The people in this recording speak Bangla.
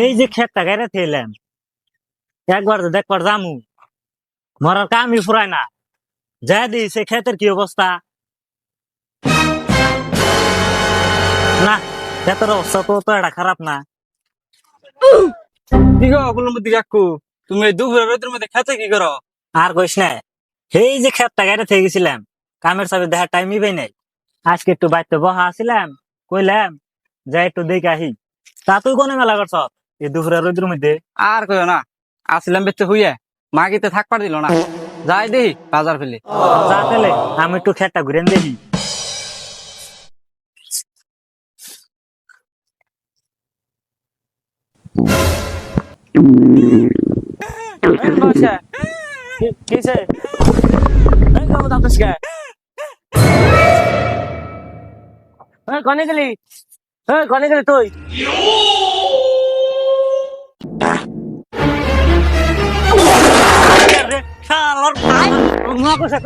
এই যে খেতটা গাইরে থেলাম একবার তো দেখবার জামু মরার কামই ফুরায় না যা দিই সে ক্ষেতের কি অবস্থা না ক্ষেতের অবস্থা তো এটা খারাপ না কি গো ওগুলোর মধ্যে কাকু তুমি এই দুপুরের রোদের মধ্যে খেতে কি করো? আর কইস না এই যে খেতটা গাইরে থেকে গেছিলাম কামের সাথে দেখার টাইমই পাই নাই আজকে একটু বাইতে বহা আসিলাম কইলাম যাই একটু দেখে আহি তা তুই কোনে মেলা করছ এই দুপুরের রোদের মধ্যে আর কইও না, আসিলাম বেচতে হইয়া মাগিতে থাকবার দিল না, যাই দেহি বাজার ফেলে। যা তাহলে আমি একটু খেতটা ঘুরে দেখি কিসে কনে গেলি কনে গেলি তুই শালার ভাই মুয়া কইছে